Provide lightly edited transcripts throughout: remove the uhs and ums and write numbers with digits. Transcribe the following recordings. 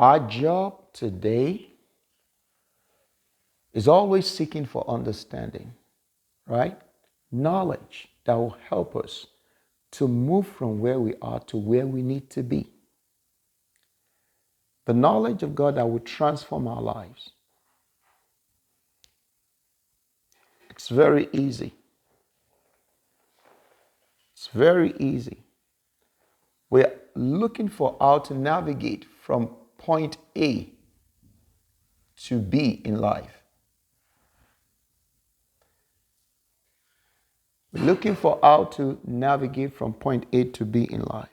Our job today is always seeking for understanding, right? Knowledge that will help us to move from where we are to where we need to be. The knowledge of God that will transform our lives. It's very easy. It's very easy. We're looking for how to navigate from point A to B in life. We're looking for how to navigate from point A to B in life.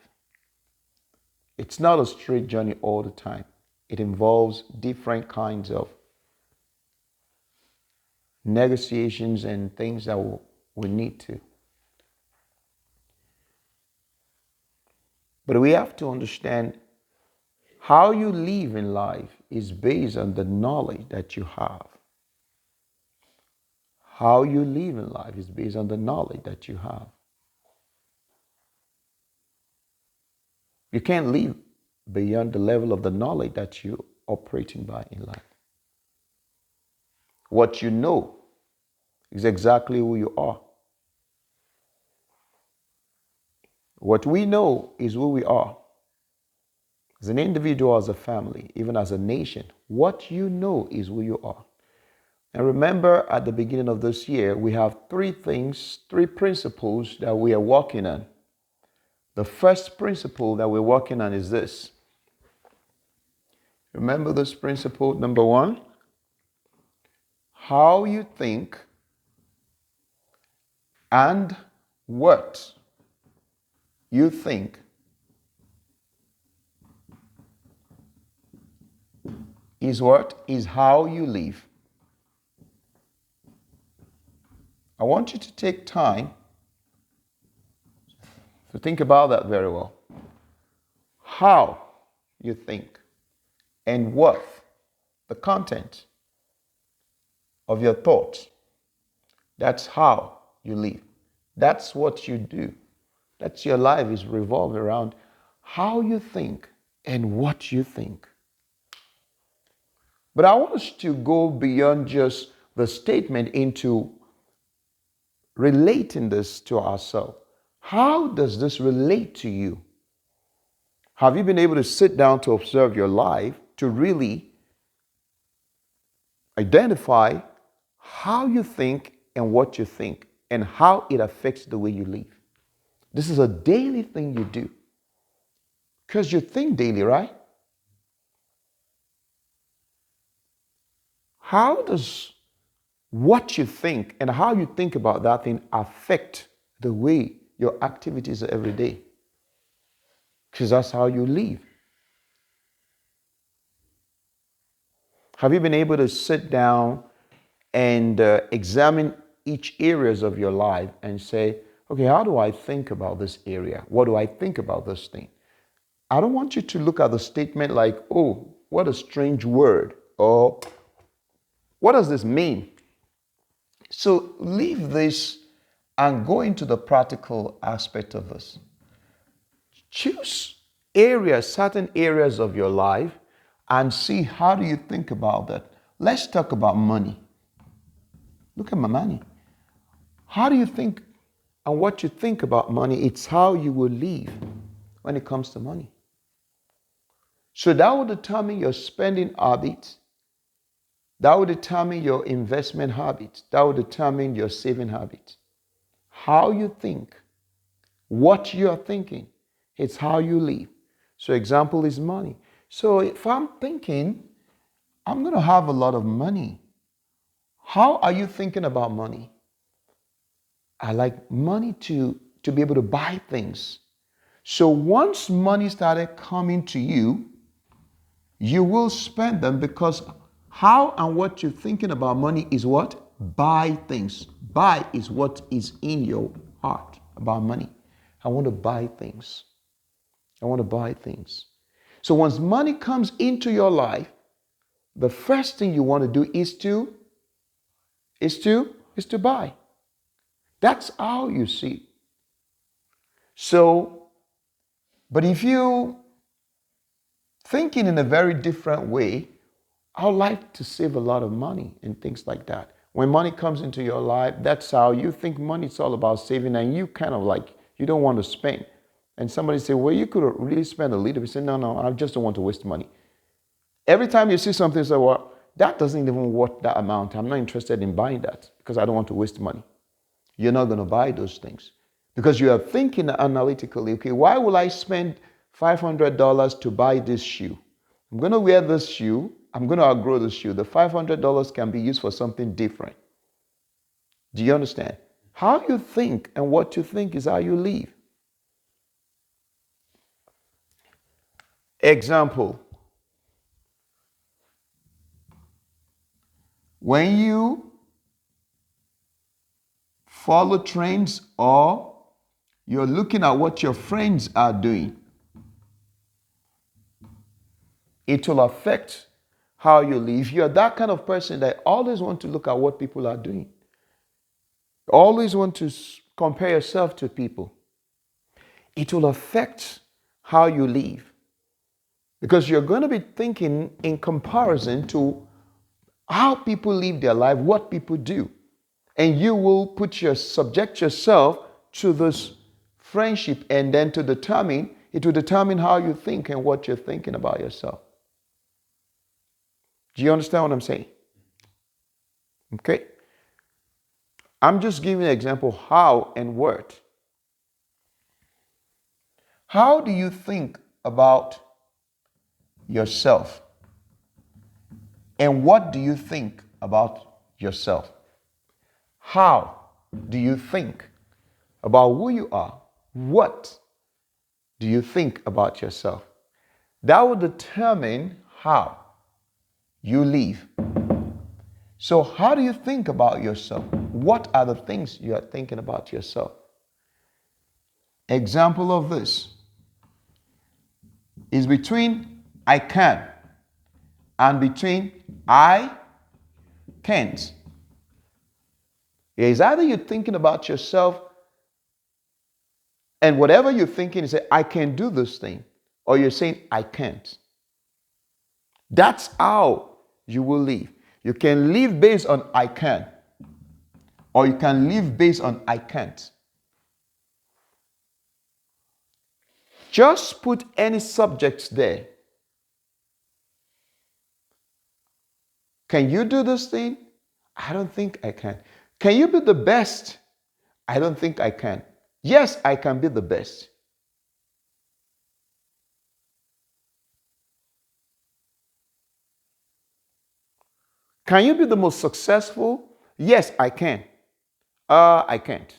It's not a straight journey all the time. It involves different kinds of negotiations and things that we need to. But we have to understand how you live in life is based on the knowledge that you have. How you live in life is based on the knowledge that you have. You can't live beyond the level of the knowledge that you're operating by in life. What you know is exactly who you are. What we know is who we are. As an individual, as a family, even as a nation, what you know is who you are. And remember, at the beginning of this year, we have three principles that we are working on. The first principle that we're working on is this. Remember this principle, number one, how you think and what you think is what? Is how you live. I want you to take time to think about that very well. How you think and what the content of your thoughts. That's how you live. That's what you do. That's your life is revolved around how you think and what you think. But I want us to go beyond just the statement into relating this to ourselves. How does this relate to you? Have you been able to sit down to observe your life to really identify how you think and what you think and how it affects the way you live? This is a daily thing you do because you think daily, right? How does what you think and how you think about that thing affect the way your activities are every day? Because that's how you live. Have you been able to sit down and examine each areas of your life and say, okay, how do I think about this area? What do I think about this thing? I don't want you to look at the statement like, oh, what a strange word, or what does this mean? So leave this and go into the practical aspect of this. Choose areas, certain areas of your life, and see how do you think about that. Let's talk about money. Look at my money. How do you think and what you think about money? It's how you will live when it comes to money. So that will determine your spending habits. That will determine your investment habits. That will determine your saving habits. How you think, what you are thinking, it's how you live. So example is money. So if I'm thinking, I'm going to have a lot of money. How are you thinking about money? I like money to be able to buy things. So once money started coming to you, you will spend them because how and what you're thinking about money is what? Buy things. Buy is what is in your heart about money. I want to buy things. I want to buy things. So once money comes into your life, the first thing you want to do is to buy. That's how you see. So, but if you thinking in a very different way, I would like to save a lot of money and things like that. When money comes into your life, that's how you think money is all about saving, and you kind of like, you don't want to spend. And somebody say, well, you could really spend a little bit. Say, no, no, I just don't want to waste money. Every time you see something, say, well, that doesn't even worth that amount. I'm not interested in buying that because I don't want to waste money. You're not going to buy those things because you are thinking analytically, okay, why will I spend $500 to buy this shoe? I'm going to wear this shoe. I'm going to outgrow this shoe. The $500 can be used for something different. Do you understand? How you think and what you think is how you live. Example. When you follow trends or you're looking at what your friends are doing, it will affect how you live. You're that kind of person that always want to look at what people are doing. Always want to compare yourself to people. It will affect how you live because you're going to be thinking in comparison to how people live their life, what people do. And you will subject yourself to this friendship and then it will determine how you think and what you're thinking about yourself. Do you understand what I'm saying? Okay. I'm just giving an example how and what. How do you think about yourself? And what do you think about yourself? How do you think about who you are? What do you think about yourself? That will determine how you live. So how do you think about yourself? What are the things you are thinking about yourself? Example of this is between I can and between I can't. It's either you're thinking about yourself and whatever you're thinking is say, I can do this thing, or you're saying, I can't. That's how you will live. You can live based on I can, or you can live based on I can't. Just put any subjects there. Can you do this thing? I don't think I can. Can you be the best? I don't think I can. Yes, I can be the best. Can you be the most successful? Yes, I can. I can't.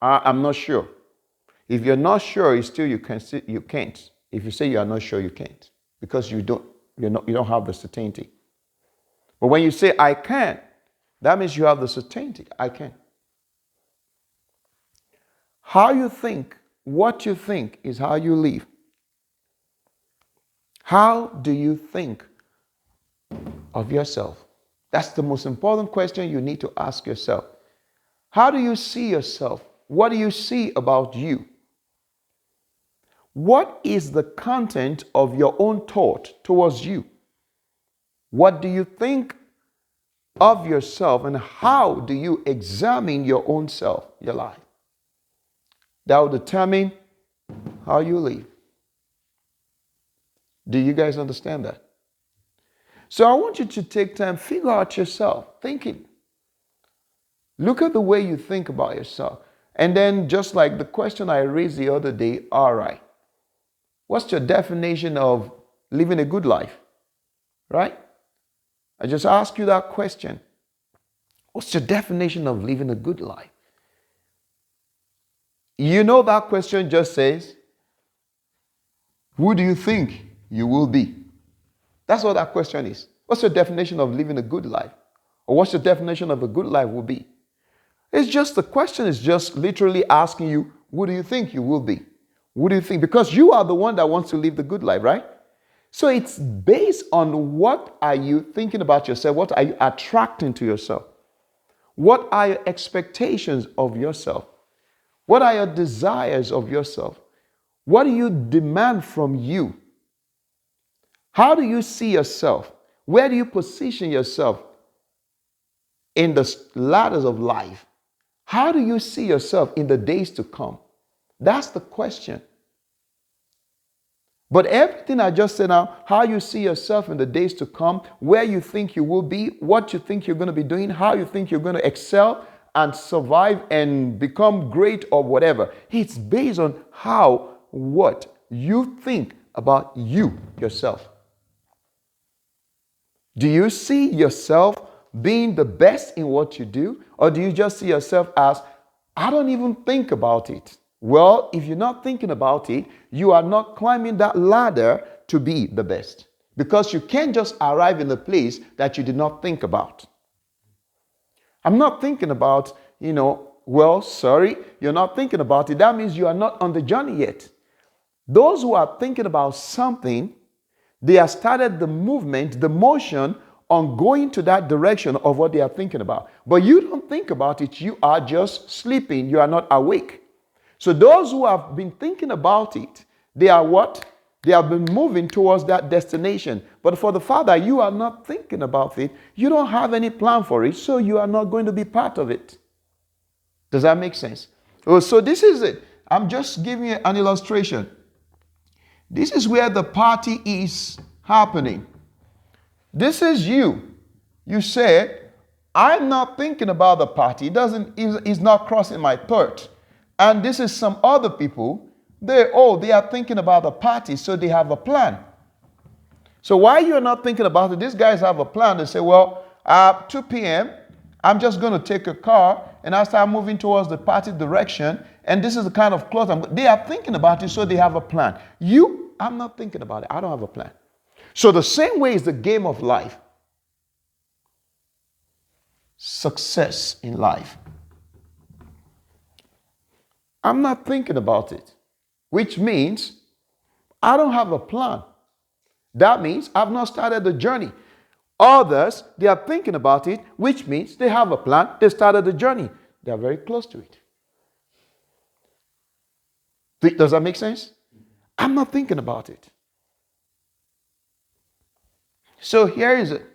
I'm not sure. If you're not sure, you can't. If you say you are not sure, you can't because you don't have the certainty. But when you say I can, that means you have the certainty. I can. How you think, what you think is how you live. How do you think of yourself? That's the most important question you need to ask yourself. How do you see yourself? What do you see about you? What is the content of your own thought towards you? What do you think of yourself and how do you examine your own self, your life? That will determine how you live. Do you guys understand that? So I want you to take time, figure out yourself, thinking. Look at the way you think about yourself. And then just like the question I raised the other day, all right, what's your definition of living a good life? Right? I just asked you that question. What's your definition of living a good life? You know that question just says, who do you think you will be? That's what that question is. What's your definition of living a good life? Or what's your definition of a good life will be? It's just the question is just literally asking you, who do you think you will be? What do you think? Because you are the one that wants to live the good life, right? So it's based on what are you thinking about yourself? What are you attracting to yourself? What are your expectations of yourself? What are your desires of yourself? What do you demand from you? How do you see yourself? Where do you position yourself in the ladders of life? How do you see yourself in the days to come? That's the question. But everything I just said now, how you see yourself in the days to come, where you think you will be, what you think you're going to be doing, how you think you're going to excel and survive and become great or whatever. It's based on what you think about you, yourself. Do you see yourself being the best in what you do? Or do you just see yourself as, I don't even think about it? Well, if you're not thinking about it, you are not climbing that ladder to be the best. Because you can't just arrive in a place that you did not think about. I'm not thinking about, well, sorry, you're not thinking about it. That means you are not on the journey yet. Those who are thinking about something, they have started the movement, the motion on going to that direction of what they are thinking about. But you don't think about it. You are just sleeping. You are not awake. So those who have been thinking about it, they are what? They have been moving towards that destination. But for the Father, you are not thinking about it. You don't have any plan for it, so you are not going to be part of it. Does that make sense? Oh, so this is it. I'm just giving you an illustration. This is where the party is happening. This is you. You said, I'm not thinking about the party. It's not crossing my thought. And this is some other people. They are thinking about the party, so they have a plan. So while you're not thinking about it, these guys have a plan. They say, well, 2 p.m., I'm just going to take a car and I start moving towards the party direction. And this is the kind of clothes they are thinking about it, so they have a plan. I'm not thinking about it. I don't have a plan. So the same way is the game of life. Success in life. I'm not thinking about it, which means I don't have a plan. That means I've not started the journey. Others, they are thinking about it, which means they have a plan. They started the journey. They are very close to it. Does that make sense? I'm not thinking about it. So here is it.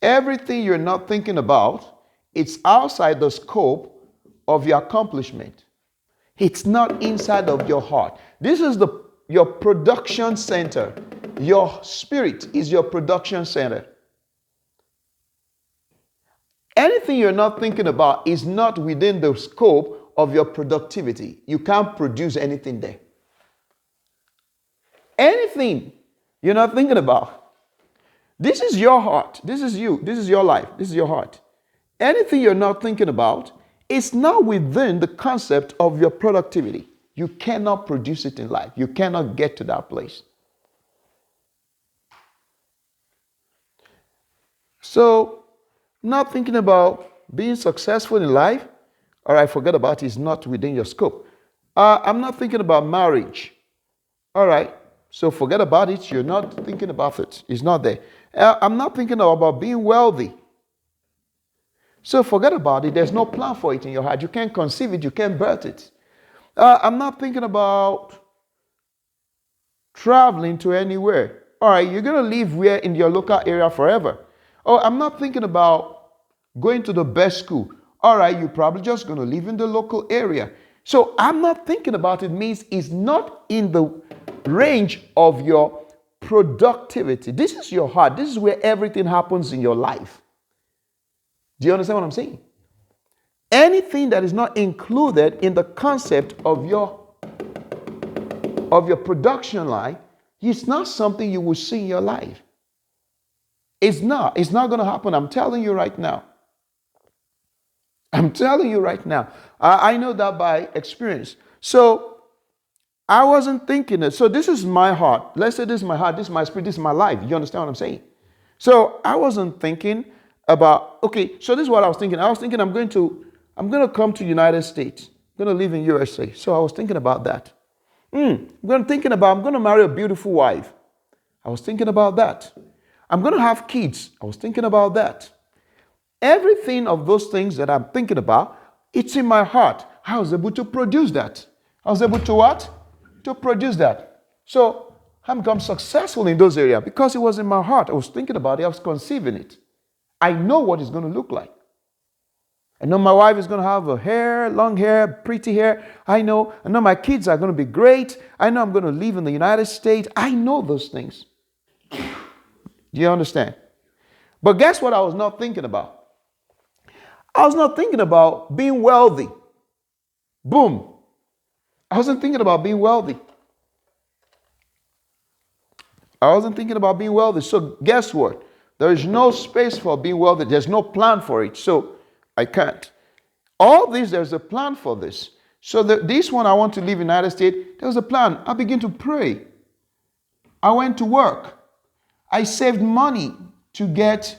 Everything you're not thinking about, it's outside the scope of your accomplishment. It's not inside of your heart. This is your production center. Your spirit is your production center. Anything you're not thinking about is not within the scope of your productivity. You can't produce anything there. Anything you're not thinking about. This is your heart. This is you. This is your life. This is your heart. Anything you're not thinking about is not within the concept of your productivity. You cannot produce it in life. You cannot get to that place. So, not thinking about being successful in life, all right, forget about it, it's not within your scope. I'm not thinking about marriage. All right, so forget about it. You're not thinking about it. It's not there. I'm not thinking about being wealthy. So forget about it. There's no plan for it in your heart. You can't conceive it. You can't birth it. I'm not thinking about traveling to anywhere. All right, you're going to live where in your local area forever. Oh, I'm not thinking about going to the best school. All right, you're probably just going to live in the local area. So I'm not thinking about it means it's not in the range of your productivity. This is your heart. This is where everything happens in your life. Do you understand what I'm saying? Anything that is not included in the concept of your production line, it's not something you will see in your life. It's not going to happen. I'm telling you right now. I'm telling you right now. I know that by experience. So I wasn't thinking it. So this is my heart. Let's say this is my heart, this is my spirit, this is my life. You understand what I'm saying? So I wasn't thinking about, okay, so this is what I was thinking. I was thinking I'm going to come to United States. I'm going to live in USA. So I was thinking about that. I'm going to marry a beautiful wife. I was thinking about that. I'm going to have kids. I was thinking about that. Everything of those things that I'm thinking about, it's in my heart. I was able to produce that. I was able to what? to produce that. So I become successful in those areas because it was in my heart. I was thinking about it. I was conceiving it. I know what it's going to look like. I know my wife is going to have a hair, long hair, pretty hair. I know my kids are going to be great. I know I'm going to live in the United States. I know those things. Do you understand? But guess what I was not thinking about? I was not thinking about being wealthy. Boom. I wasn't thinking about being wealthy. I wasn't thinking about being wealthy. So guess what? There is no space for being wealthy. There's no plan for it. So I can't. All this, there's a plan for this. So this one, I want to live in the United States. There was a plan. I began to pray. I went to work. I saved money to get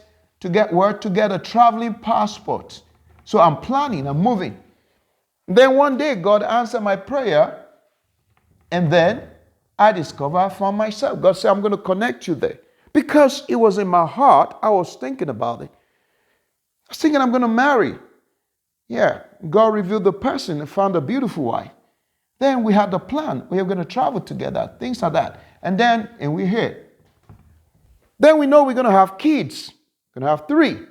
work, to get a traveling passport. So I'm planning, I'm moving. Then one day, God answered my prayer. And then I discovered I found myself. God said, I'm going to connect you there. Because it was in my heart, I was thinking about it. I was thinking I'm going to marry. Yeah, God revealed the person and found a beautiful wife. Then we had the plan. We were going to travel together, things like that. And we're here. Then we know we're going to have kids. We're going to have 3.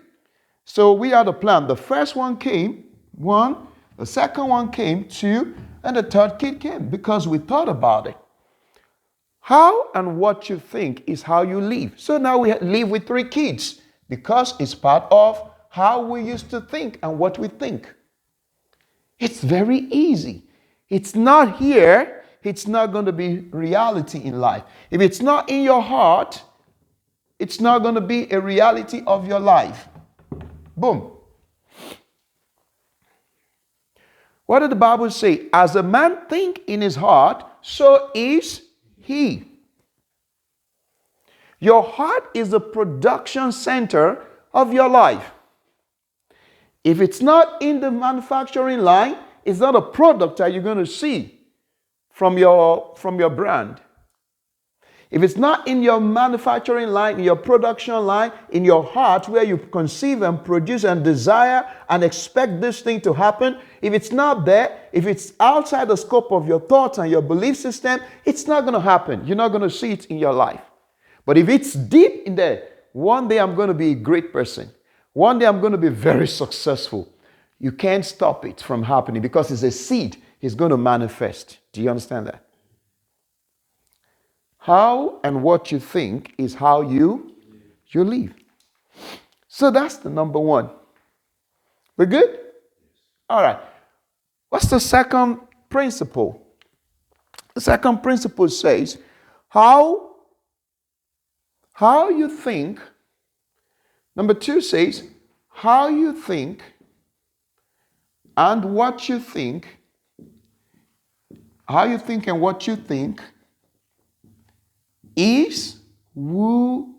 So we had a plan. The first one came, 1. The second one came, 2. And the third kid came because we thought about it. How and what you think is how you live. So now we live with 3 kids because it's part of how we used to think and what we think. It's very easy. It's not here. It's not going to be reality in life. If it's not in your heart, it's not going to be a reality of your life. Boom. What did the Bible say? As a man think in his heart, so is he. Your heart is the production center of your life. If it's not in the manufacturing line, it's not a product that you're going to see from your brand. If it's not in your manufacturing line, in your production line, in your heart where you conceive and produce and desire and expect this thing to happen, if it's not there, if it's outside the scope of your thoughts and your belief system, it's not going to happen. You're not going to see it in your life. But if it's deep in there, one day I'm going to be a great person. One day I'm going to be very successful. You can't stop it from happening because it's a seed. It's going to manifest. Do you understand that? How and what you think is how you live. So that's the number 1. We're good? All right. What's the second principle? The second principle says how you think. Number 2 says how you think and what you think. How you think and what you think is who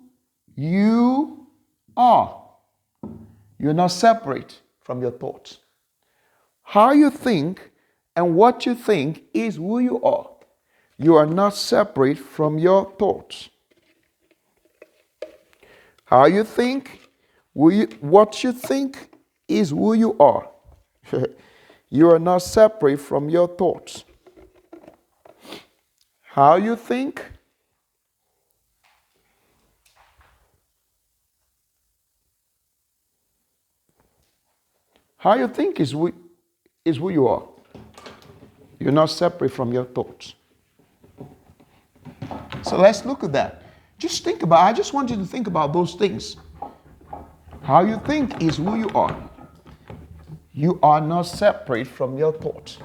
you are. You're not separate from your thoughts. How you think and what you think is who you are. You are not separate from your thoughts. How you think, what you think is who you are. You are not separate from your thoughts. How you think, is who you are. You're not separate from your thoughts. So let's look at that. I just want you to think about those things. How you think is who you are. You are not separate from your thoughts.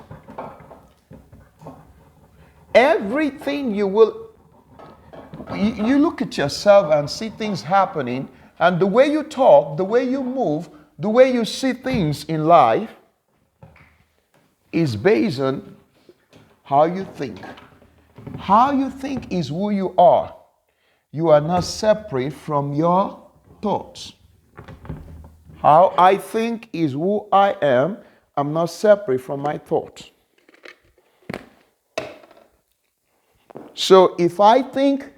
Everything you look at yourself and see things happening, and the way you talk, the way you move, the way you see things in life is based on how you think. How you think is who you are. You are not separate from your thoughts. How I think is who I am. I'm not separate from my thoughts. So if I think,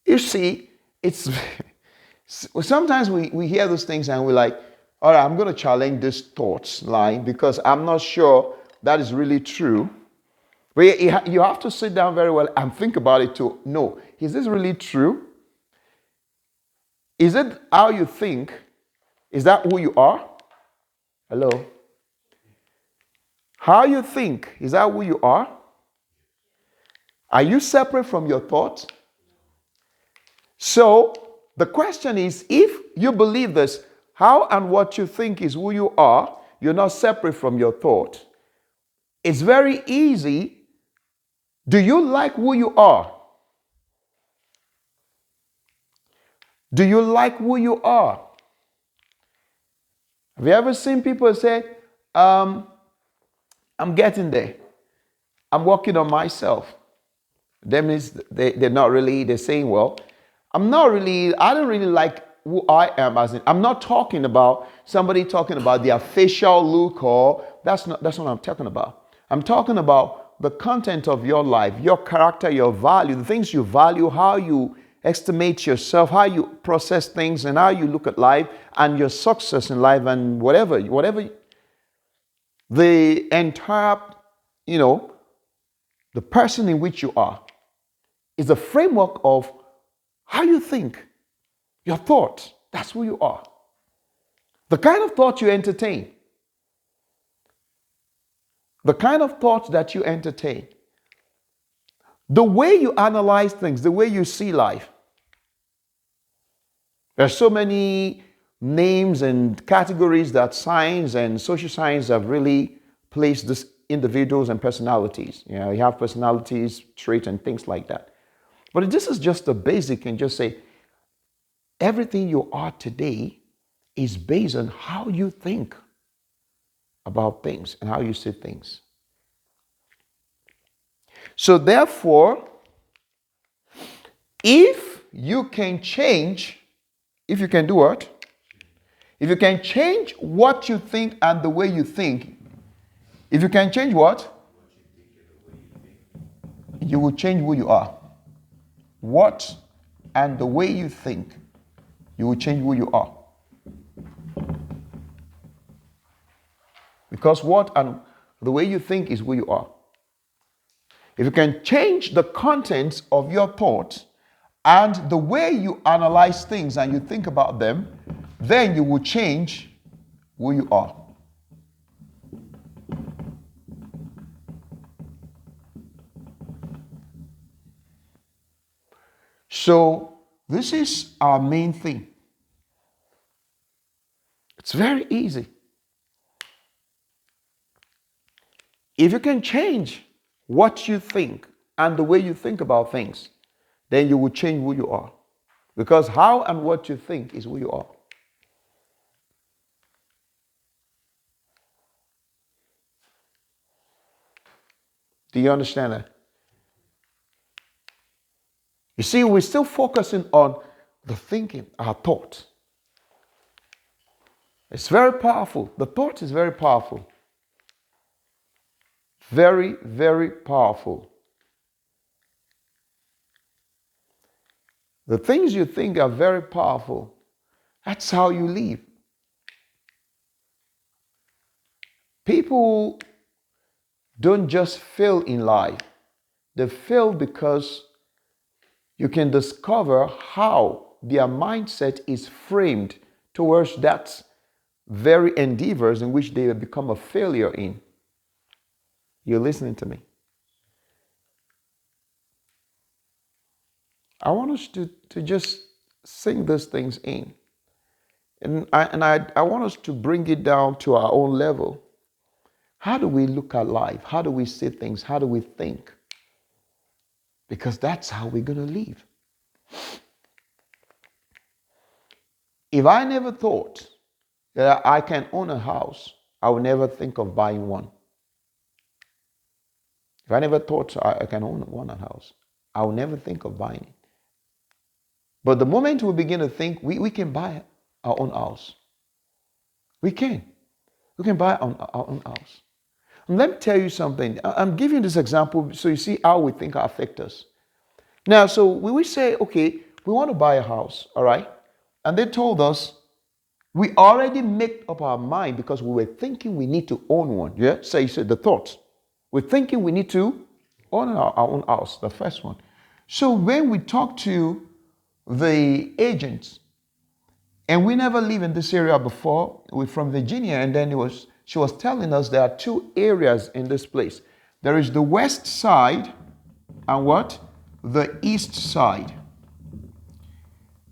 you see, it's sometimes we hear those things and we're like, all right, I'm going to challenge this thoughts line because I'm not sure that is really true. But you have to sit down very well and think about it to know, is this really true? Is it how you think? Is that who you are? Hello? How you think, is that who you are? Are you separate from your thoughts? So the question is, if you believe this, how and what you think is who you are, you're not separate from your thought. It's very easy. Do you like who you are? Do you like who you are? Have you ever seen people say, I'm getting there. I'm working on myself. That means they're not really, they're saying, well, I don't really like who I am as in, I'm not talking about somebody talking about their facial look, or that's not what I'm talking about. I'm talking about the content of your life, your character, your value, the things you value, how you estimate yourself, how you process things, and how you look at life, and your success in life, and whatever the entire, the person in which you are is the framework of how you think, your thoughts. That's who you are. The kind of thoughts you entertain, the kind of thoughts that you entertain, the way you analyze things, the way you see life. There's so many names and categories that science and social science have really placed these individuals and personalities. You have personalities, traits, and things like that. But this is just the basic, and just say, everything you are today is based on how you think about things and how you see things. So therefore, if you can change, if you can do what? If you can change what you think and the way you think, if you can change what? You will change who you are. What and the way you think, you will change who you are. Because what and the way you think is who you are. If you can change the contents of your thoughts and the way you analyze things and you think about them, then you will change who you are. So this is our main thing. It's very easy. If you can change what you think and the way you think about things, then you will change who you are. Because how and what you think is who you are. Do you understand that? You see, we're still focusing on the thinking, our thought. It's very powerful. The thought is very powerful. Very, very powerful. The things you think are very powerful. That's how you live. People don't just fail in life. They fail because you can discover how their mindset is framed towards that very endeavors in which they have become a failure in. You're listening to me. I want us to just sink these things in. And I want us to bring it down to our own level. How do we look at life? How do we see things? How do we think? Because that's how we're going to live. If I never thought that I can own a house, I would never think of buying one. If I never thought I can own one house, I would never think of buying it. But the moment we begin to think, we can buy our own house. We can. We can buy our own house. And let me tell you something. I'm giving this example so you see how we think affects us. Now, so we say, okay, we want to buy a house, all right? And they told us, we already made up our mind because we were thinking we need to own one. Yeah? So you said the thoughts. We're thinking we need to Own our own house, the first one. So when we talk to the agents, and we never lived in this area before, we're from Virginia, and then she was telling us there are two areas in this place. There is the west side and what? The east side.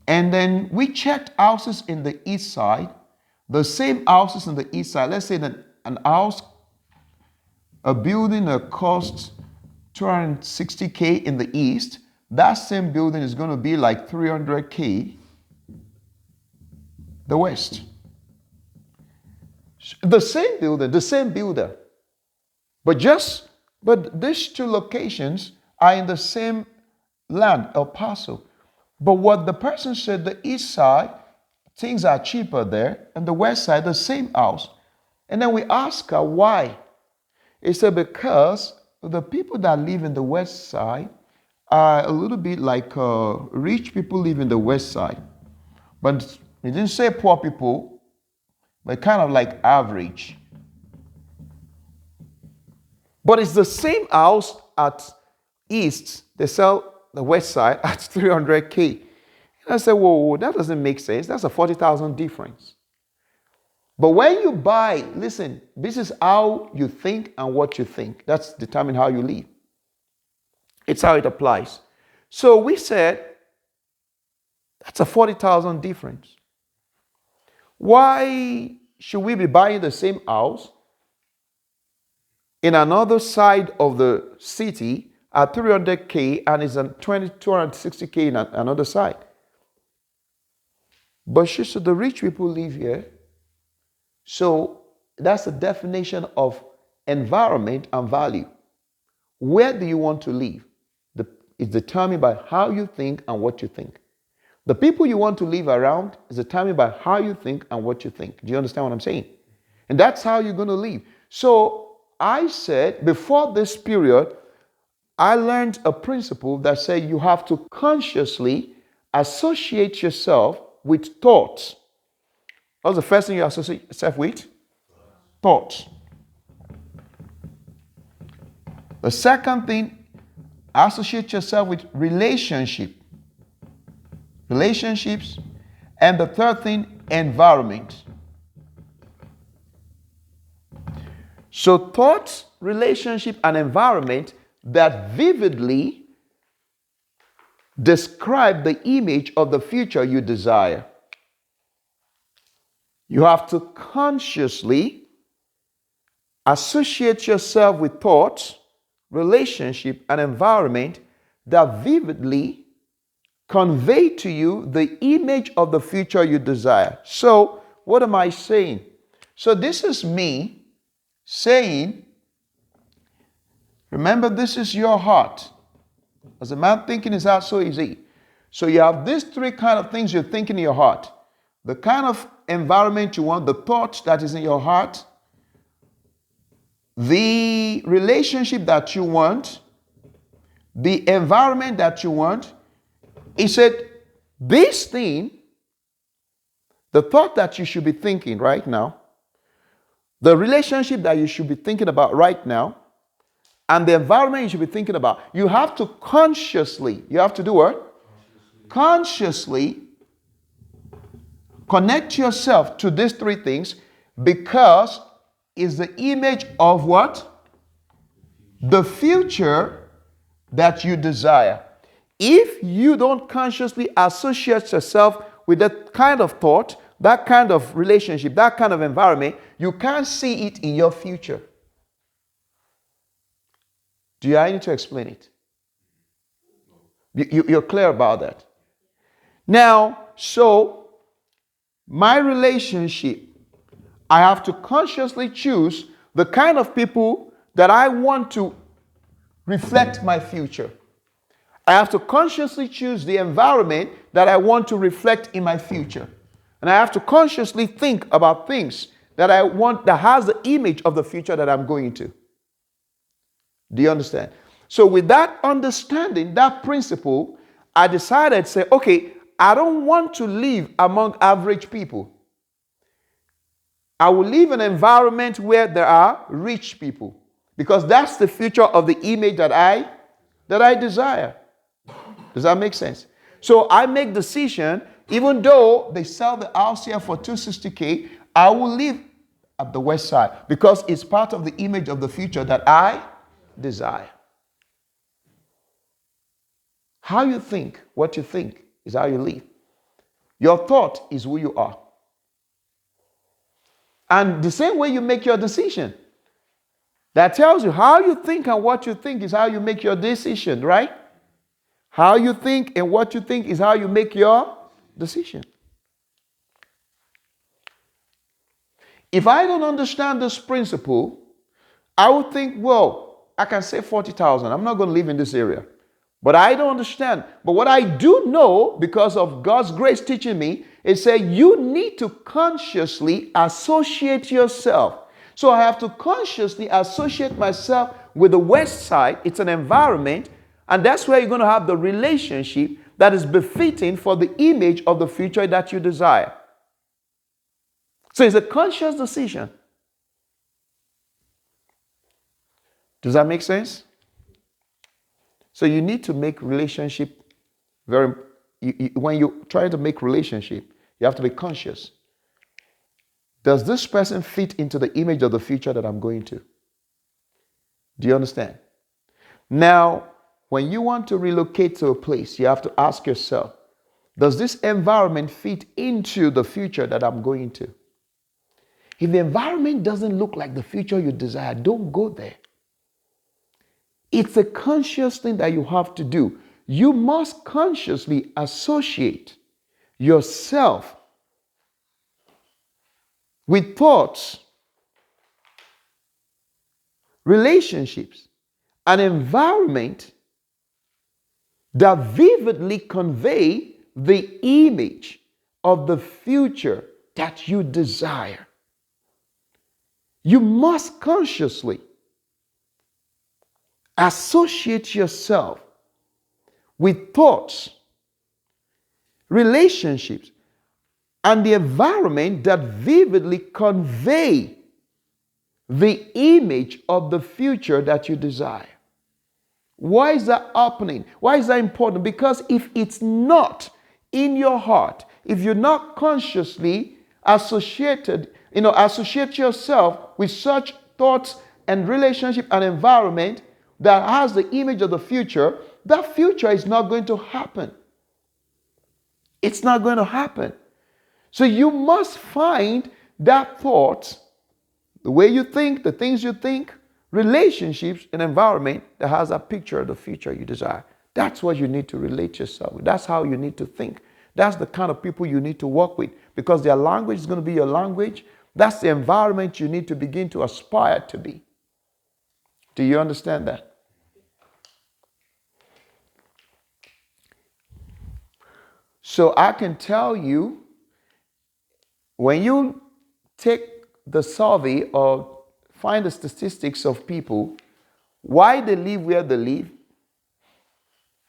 And then we checked houses in the east side, the same houses in the east side. Let's say that an house, a building that costs 260K in the east, that same building is going to be like 300K the west. The same building, the same builder. But these two locations are in the same land, El Paso. But what the person said, the east side, things are cheaper there, and the west side, the same house. And then we asked her why. He said because the people that live in the west side are a little bit like rich people live in the west side. But he didn't say poor people, but kind of like average. But it's the same house at east. They sell the west side at 300K. And I said, whoa, that doesn't make sense. That's a 40,000 difference. But when you buy, listen, this is how you think and what you think. That's determine how you live. It's how it applies. So we said, that's a 40,000 difference. Why should we be buying the same house in another side of the city at 300K and it's on 260K in another side? But she said the rich people live here. So that's the definition of environment and value. Where do you want to live? It's determined by how you think and what you think. The people you want to live around is determined by how you think and what you think. Do you understand what I'm saying? And that's how you're going to live. So I said, before this period, I learned a principle that said you have to consciously associate yourself with thoughts. What's the first thing you associate yourself with? Thoughts. The second thing, associate yourself with relationships. And the third thing, environment. So thoughts, relationship, and environment that vividly describe the image of the future you desire. You have to consciously associate yourself with thoughts, relationship, and environment that vividly convey to you the image of the future you desire. So, what am I saying? So, this is me saying, remember, this is your heart. As a man thinking his heart, so is he. So, you have these three kind of things you're thinking in your heart. The kind of environment you want, the thought that is in your heart, the relationship that you want, the environment that you want. He said, this thing, the thought that you should be thinking right now, the relationship that you should be thinking about right now, and the environment you should be thinking about, you have to consciously, you have to do what? Consciously connect yourself to these three things, because it's the image of what? The future that you desire. If you don't consciously associate yourself with that kind of thought, that kind of relationship, that kind of environment, you can't see it in your future. Do I need to explain it? You're clear about that? Now, so my relationship, I have to consciously choose the kind of people that I want to reflect my future. I have to consciously choose the environment that I want to reflect in my future. And I have to consciously think about things that I want, that has the image of the future that I'm going to. Do you understand? So with that understanding, that principle, I decided to say, okay, I don't want to live among average people. I will live in an environment where there are rich people. because that's the future of the image that I desire. Does that make sense? So I make decision, even though they sell the house here for 260K, I will live at the west side because it's part of the image of the future that I desire. How you think, what you think is how you live. Your thought is who you are. And the same way you make your decision, that tells you how you think and what you think is how you make your decision, right? How you think and what you think is how you make your decision. If I don't understand this principle, I would think, well, I can save 40,000. I'm not going to live in this area. But I don't understand. But what I do know, because of God's grace teaching me, is say you need to consciously associate yourself. So I have to consciously associate myself with the west side. It's an environment. And that's where you're going to have the relationship that is befitting for the image of the future that you desire. So it's a conscious decision. Does that make sense? So you need to make relationship when you try to make relationship, you have to be conscious. Does this person fit into the image of the future that I'm going to? Do you understand? Now, when you want to relocate to a place, you have to ask yourself, does this environment fit into the future that I'm going to? If the environment doesn't look like the future you desire, don't go there. It's a conscious thing that you have to do. You must consciously associate yourself with thoughts, relationships, an environment that vividly convey the image of the future that you desire. You must consciously associate yourself with thoughts, relationships, and the environment that vividly convey the image of the future that you desire. Why is that happening? Why is that important? Because if it's not in your heart, if you're not consciously associate yourself with such thoughts and relationship and environment that has the image of the future, that future is not going to happen. It's not going to happen. So you must find that thought, the way you think, the things you think, relationships, and environment that has a picture of the future you desire. That's what you need to relate yourself with. That's how you need to think. That's the kind of people you need to work with, because their language is going to be your language. That's the environment you need to begin to aspire to be. Do you understand that? So I can tell you, when you take the survey or find the statistics of people, why they live where they live,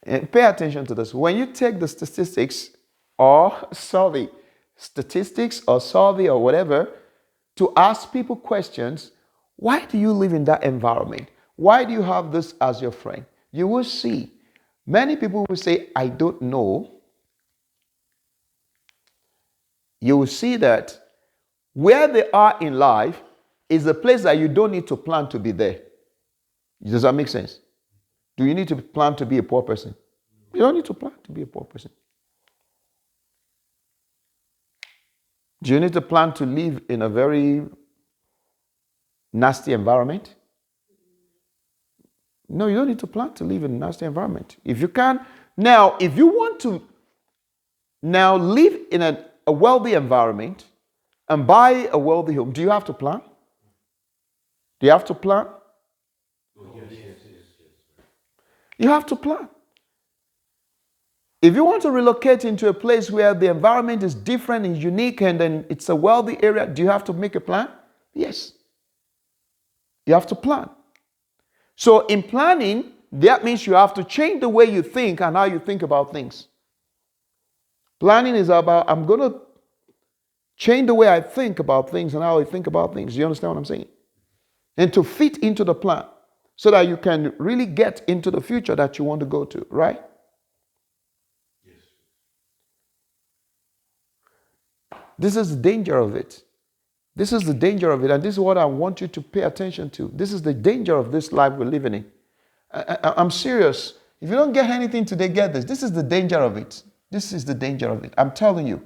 and pay attention to this. When you take the statistics or survey or whatever, to ask people questions, why do you live in that environment? Why do you have this as your friend? You will see many people will say, I don't know. You will see that where they are in life is a place that you don't need to plan to be there. Does that make sense? Do you need to plan to be a poor person? You don't need to plan to be a poor person. Do you need to plan to live in a very nasty environment? No, you don't need to plan to live in a nasty environment. If you can, now, if you want to now live in a wealthy environment and buy a wealthy home, do you have to plan? Do you have to plan? You have to plan. If you want to relocate into a place where the environment is different and unique and then it's a wealthy area, do you have to make a plan? Yes. You have to plan. So in planning, that means you have to change the way you think and how you think about things. Planning is about, I'm going to change the way I think about things and how I think about things. Do you understand what I'm saying? And to fit into the plan. so that you can really get into the future that you want to go to, right? This is the danger of it. This is the danger of it. And this is what I want you to pay attention to. This is the danger of this life we're living in. I'm serious. If you don't get anything today, get this. This is the danger of it. This is the danger of it. I'm telling you.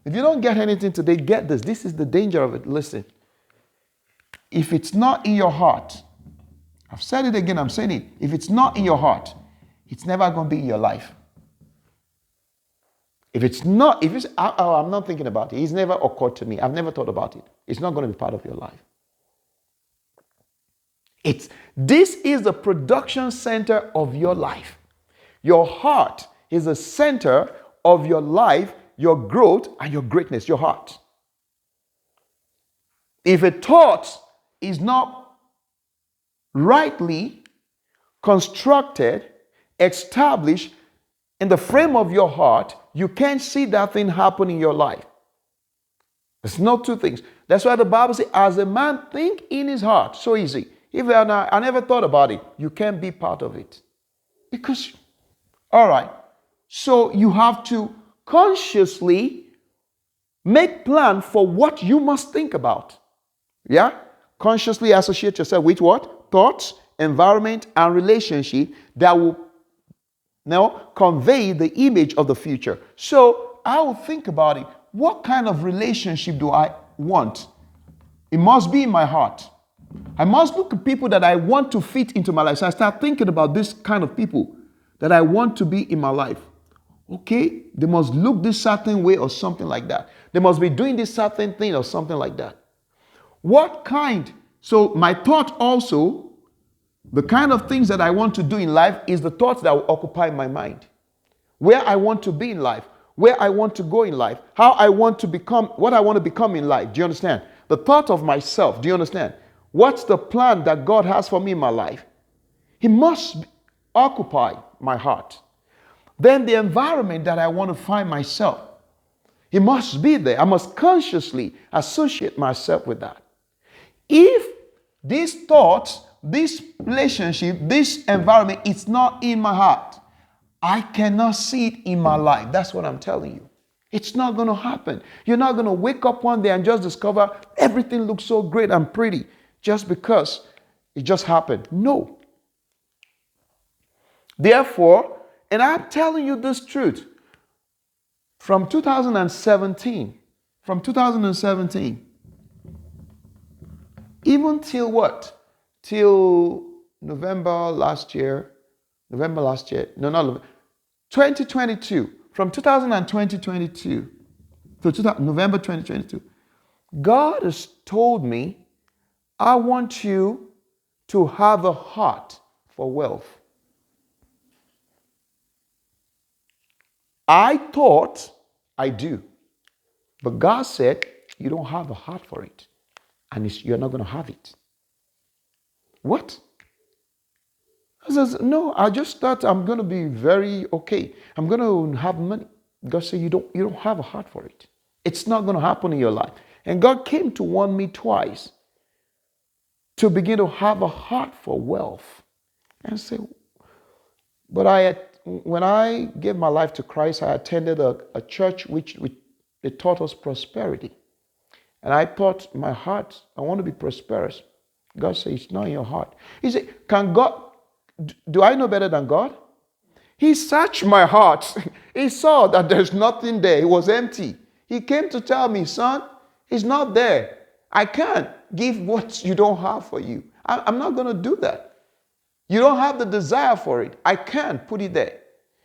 If you don't get anything today, get this. This is the danger of it. Listen. If it's not in your heart, I've said it again, I'm saying it. If it's not in your heart, it's never going to be in your life. If it's not, I'm not thinking about it. It's never occurred to me. I've never thought about it. It's not going to be part of your life. This is the production center of your life. Your heart is the center of your life, your growth, and your greatness, your heart. If a thought is not rightly constructed, established in the frame of your heart, you can't see that thing happen in your life. It's not two things. That's why the Bible says, as a man think in his heart, so easy. If I never thought about it, you can't be part of it. Because, all right, so you have to consciously make plan for what you must think about. Yeah? Consciously associate yourself with what? Thoughts, environment, and relationship that will now convey the image of the future. So I will think about it. What kind of relationship do I want? It must be in my heart. I must look at people that I want to fit into my life. So I start thinking about this kind of people that I want to be in my life. Okay, they must look this certain way or something like that. They must be doing this certain thing or something like that. What kind? So my thought also, the kind of things that I want to do in life is the thoughts that will occupy my mind. Where I want to be in life, where I want to go in life, how I want to become, what I want to become in life. Do you understand? The thought of myself. Do you understand? What's the plan that God has for me in my life? He must occupy my heart. Then the environment that I want to find myself, it must be there. I must consciously associate myself with that. If these thoughts, this relationship, this environment, it's not in my heart, I cannot see it in my life. That's what I'm telling you. It's not going to happen. You're not going to wake up one day and just discover everything looks so great and pretty just because it just happened. No. Therefore, and I'm telling you this truth, from 2017, even till what? Till November last year. No, not November. 2022. From 2022 to November 2022, God has told me, I want you to have a heart for wealth. I thought I do. But God said, you don't have a heart for it. And you're not going to have it. What? I says, no, I just thought I'm going to be very okay. I'm going to have money. God said, you don't have a heart for it. It's not going to happen in your life. And God came to warn me twice to begin to have a heart for wealth. And say, but when I gave my life to Christ, I attended a church which they taught us prosperity. And I thought, my heart, I want to be prosperous. God said, it's not in your heart. He said, do I know better than God? He searched my heart. He saw that there's nothing there. It was empty. He came to tell me, son, it's not there. I can't give what you don't have for you. I'm not going to do that. You don't have the desire for it. I can't put it there.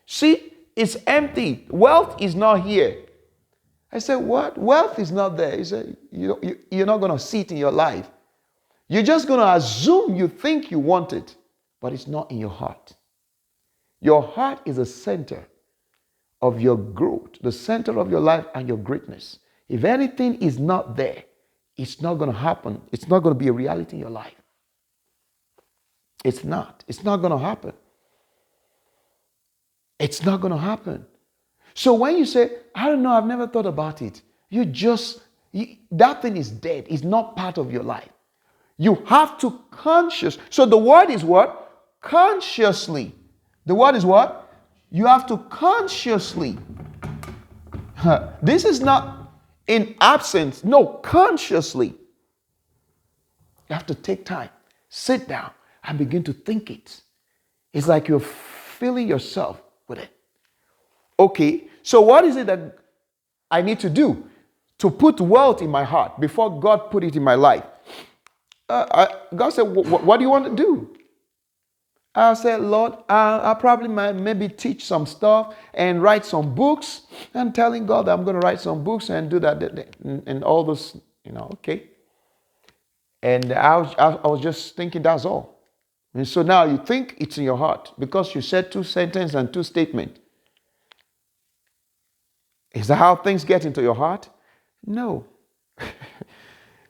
See, it's empty. Wealth is not here. I said, what? Wealth is not there. He said, you're not going to see it in your life. You're just going to assume you think you want it, but it's not in your heart. Your heart is the center of your growth, the center of your life and your greatness. If anything is not there, it's not going to happen. It's not going to be a reality in your life. It's not. It's not going to happen. It's not going to happen. So when you say, I don't know, I've never thought about it, that thing is dead. It's not part of your life. You have to conscious. So the word is what? Consciously. The word is what? You have to consciously. This is not in absence. No, consciously. You have to take time, sit down, and begin to think it. It's like you're filling yourself with it. Okay, so what is it that I need to do to put wealth in my heart before God put it in my life? God said, what do you want to do? I said, Lord, I probably might maybe teach some stuff and write some books. And telling God that I'm going to write some books and do that and all this, okay. And I was just thinking that's all. And so now you think it's in your heart because you said 2 sentences and 2 statements. Is that how things get into your heart? No.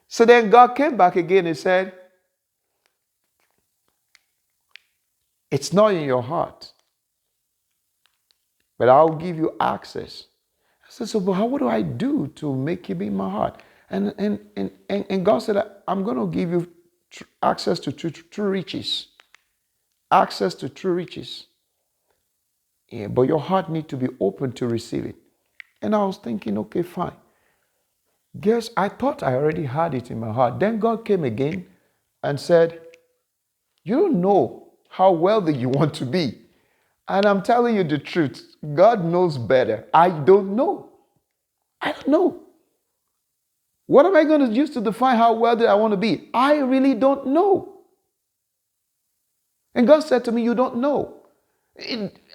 So then God came back again and said, it's not in your heart, but I'll give you access. I said, so but what do I do to make it be in my heart? And God said, I'm going to give you access to true riches. Access to true riches. Yeah, but your heart needs to be open to receive it. And I was thinking, okay, fine. Guess I thought I already had it in my heart. Then God came again and said, you don't know how wealthy you want to be. And I'm telling you the truth. God knows better. I don't know. I don't know. What am I going to use to define how wealthy I want to be? I really don't know. And God said to me, you don't know.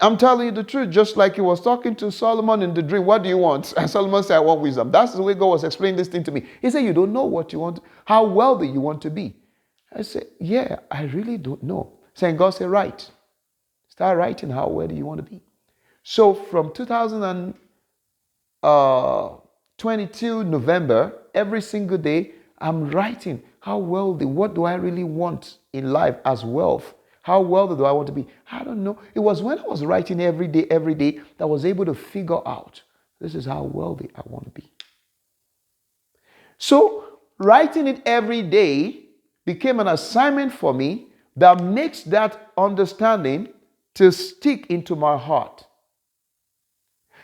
I'm telling you the truth, just like he was talking to Solomon in the dream. What do you want? And Solomon said, I want wisdom. That's the way God was explaining this thing to me. He said, you don't know what you want, how wealthy you want to be. I said, yeah, I really don't know. Saying, God said, write. Start writing how wealthy you want to be. So from 2022 November, every single day, I'm writing how wealthy, what do I really want in life as wealth? How wealthy do I want to be? I don't know. It was when I was writing every day, that I was able to figure out, this is how wealthy I want to be. So writing it every day became an assignment for me that makes that understanding to stick into my heart.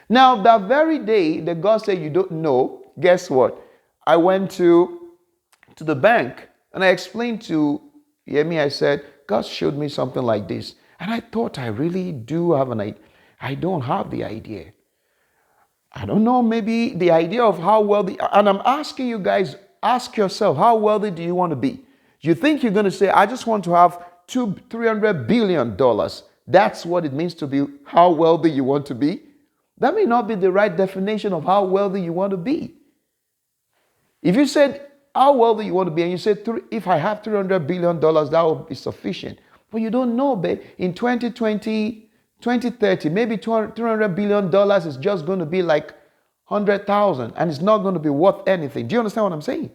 Now, that very day that God said you don't know, guess what? I went to the bank and I explained to Yemi, I said, God showed me something like this. And I thought I really do have an idea. I don't have the idea. I don't know, maybe the idea of how wealthy, and I'm asking you guys, ask yourself, how wealthy do you want to be? You think you're going to say, I just want to have $300 billion. That's what it means to be how wealthy you want to be. That may not be the right definition of how wealthy you want to be. If you said how wealthy you want to be, and you said, if I have $300 billion, that will be sufficient. But you don't know, babe. In 2020, 2030, maybe $200 billion is just going to be like 100,000, and it's not going to be worth anything. Do you understand what I'm saying?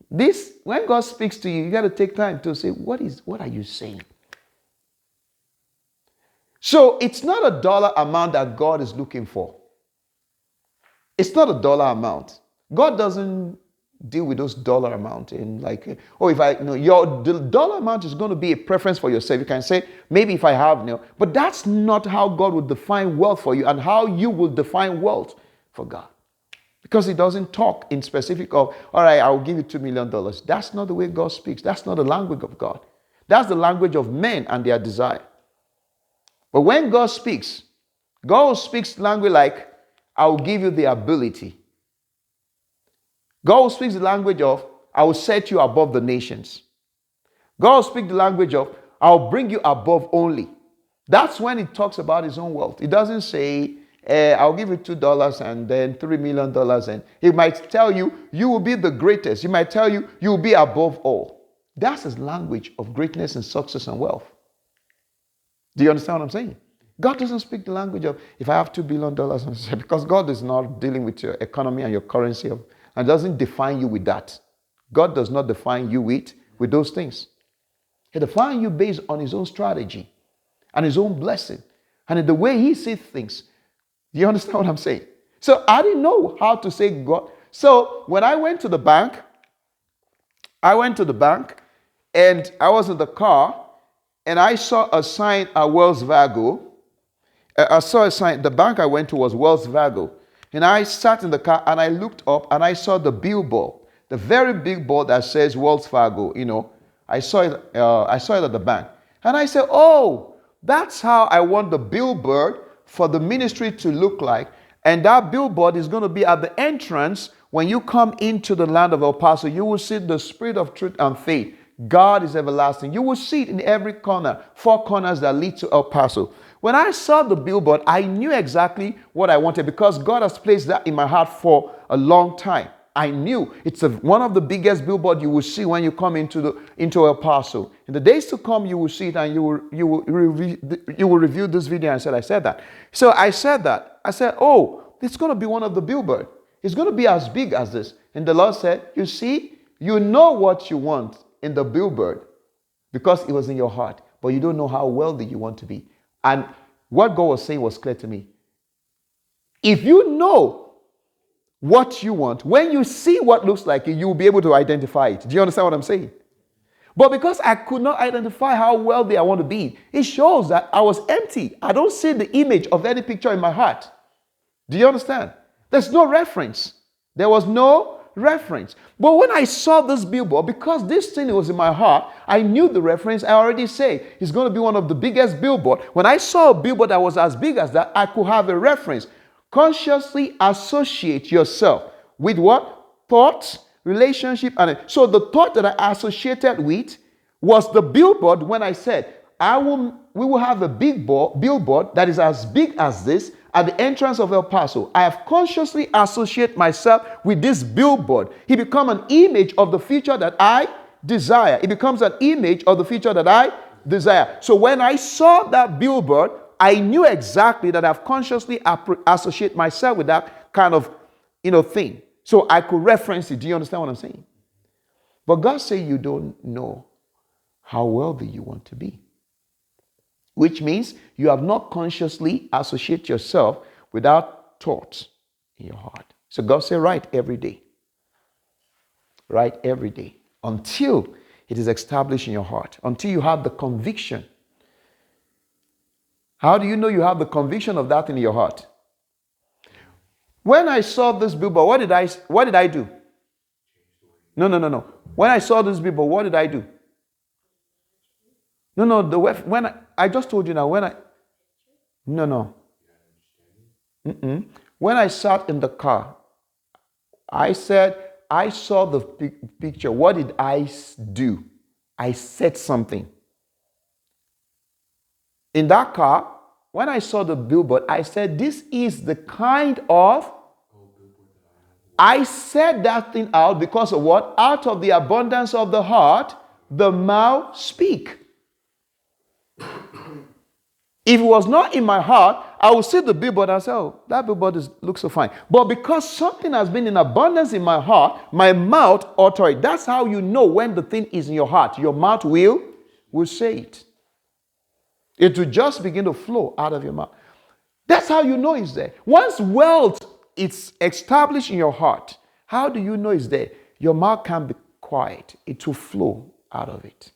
This, when God speaks to you, you got to take time to say, what are you saying? So it's not a dollar amount that God is looking for. It's not a dollar amount. God doesn't deal with those dollar amount in like, the dollar amount is going to be a preference for yourself. You can say, maybe if I have, but that's not how God would define wealth for you and how you will define wealth for God. Because he doesn't talk in specific of, all right, I'll give you $2 million. That's not the way God speaks. That's not the language of God. That's the language of men and their desire. But when God speaks language like, I'll give you the ability. God speaks the language of, I will set you above the nations. God speaks the language of, I'll bring you above only. That's when he talks about his own wealth. He doesn't say, I'll give you $2 and then $3 million. And he might tell you, you will be the greatest. He might tell you, you will be above all. That's his language of greatness and success and wealth. Do you understand what I'm saying? God doesn't speak the language of, if I have $2 billion, because God is not dealing with your economy and your currency and doesn't define you with that. God does not define you with those things. He defines you based on his own strategy and his own blessing and in the way he sees things. Do you understand what I'm saying? So I didn't know how to say God. So when I went to the bank, I went to the bank and I was in the car and I saw a sign at Wells Fargo. I saw a sign. The bank I went to was Wells Fargo. And I sat in the car and I looked up and I saw the billboard, the very big board that says Wells Fargo. I saw it. I saw it at the bank. And I said, oh, that's how I want the billboard for the ministry to look like. And that billboard is going to be at the entrance. When you come into the land of El Paso, you will see the Spirit of truth and faith. God is everlasting. You will see it in every corner, 4 corners that lead to El Paso. When I saw the billboard, I knew exactly what I wanted because God has placed that in my heart for a long time. I knew it's one of the biggest billboards you will see when you come into El Paso. In the days to come, you will see it and you will review this video. And I said that. So I said that. I said, oh, it's going to be one of the billboards. It's going to be as big as this. And the Lord said, you see, you know what you want in the billboard because it was in your heart, but you don't know how wealthy you want to be. And what God was saying was clear to me. If you know what you want, when you see what looks like it, you will be able to identify it. Do you understand what I'm saying? But because I could not identify how wealthy I want to be, it shows that I was empty. I don't see the image of any picture in my heart. Do you understand? There's no reference. There was no reference. But when I saw this billboard, because this thing was in my heart, I knew the reference. I already say it's going to be one of the biggest billboard. When I saw a billboard that was as big as that, I could have a reference. Consciously associate yourself with what? Thoughts, relationship, and so the thought that I associated with was the billboard when I said, we will have a big billboard that is as big as this at the entrance of El Paso. I have consciously associated myself with this billboard. It becomes an image of the future that I desire. It becomes an image of the future that I desire. So when I saw that billboard, I knew exactly that I've consciously associated myself with that kind of, thing. So I could reference it. Do you understand what I'm saying? But God said you don't know how wealthy you want to be. Which means you have not consciously associated yourself without thoughts in your heart. So God said, write every day. Write every day until it is established in your heart, until you have the conviction. How do you know you have the conviction of that in your heart? When I saw this billboard, what did I do? No. When I saw this billboard, what did I do? No. I just told you now. No. When I sat in the car, I said, I saw the picture. What did I do? I said something. In that car, when I saw the billboard, I said, this is the kind of... I said that thing out because of what? Out of the abundance of the heart, the mouth speak. If it was not in my heart, I would see the billboard and say, oh, that billboard looks so fine. But because something has been in abundance in my heart, my mouth utter it. That's how you know when the thing is in your heart. Your mouth will say it. It will just begin to flow out of your mouth. That's how you know it's there. Once wealth is established in your heart, how do you know it's there? Your mouth can't be quiet. It will flow out of it.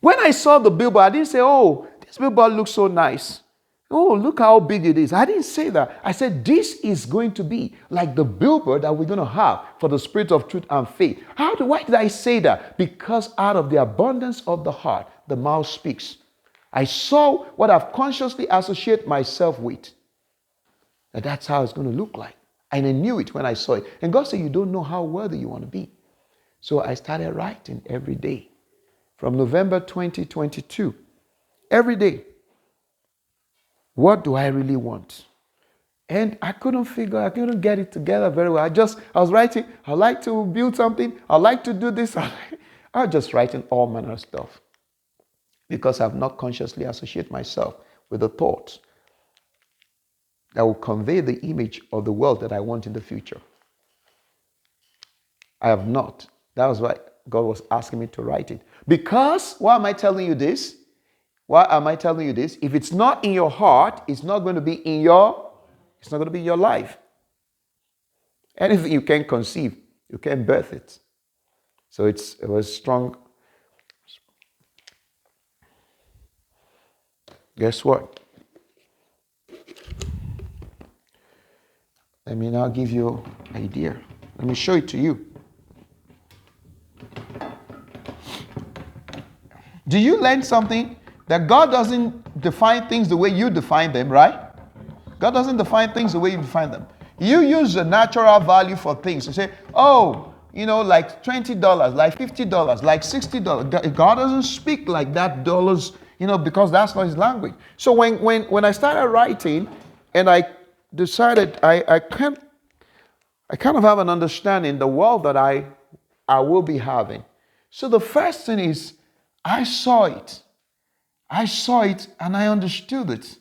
When I saw the billboard, I didn't say, oh, this billboard looks so nice. Oh, look how big it is. I didn't say that. I said, this is going to be like the billboard that we're going to have for the Spirit of truth and faith. Why did I say that? Because out of the abundance of the heart, the mouth speaks. I saw what I've consciously associated myself with. And that's how it's going to look like. And I knew it when I saw it. And God said, you don't know how worthy you want to be. So I started writing every day. From November 2022. Every day. What do I really want? And I couldn't get it together very well. I was writing, I'd like to build something. I'd like to do this. I was just writing all manner of stuff. Because I've not consciously associated myself with the thoughts that will convey the image of the world that I want in the future. I have not. That was why God was asking me to write it. Because, why am I telling you this? If it's not in your heart, it's not going to be in your life. Anything you can conceive, you can birth it. So it was strong. Guess what? Let me now give you an idea. Let me show it to you. Do you learn something? That God doesn't define things the way you define them, right? God doesn't define things the way you define them. You use the natural value for things. You say, oh, like $20, like $50, like $60. God doesn't speak like that dollars, because that's not his language. So when I started writing and I decided I kind of have an understanding the world that I will be having. So the first thing is I saw it. I saw it and I understood it.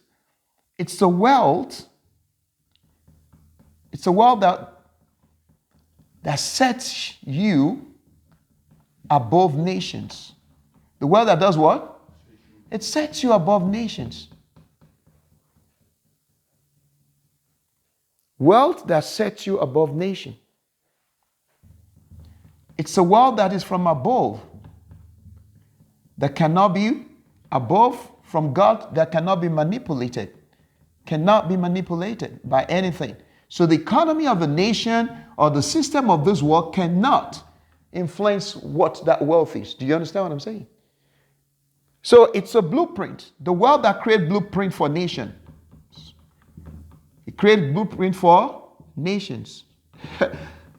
It's a world. It's a world that sets you above nations. The world that does what? It sets you above nations. World that sets you above nation. It's a world that is from above, that cannot be above, from God, that cannot be manipulated. Cannot be manipulated by anything. So the economy of the nation or the system of this world cannot influence what that wealth is. Do you understand what I'm saying? So it's a blueprint. The world that creates blueprint for nations. It creates blueprint for nations.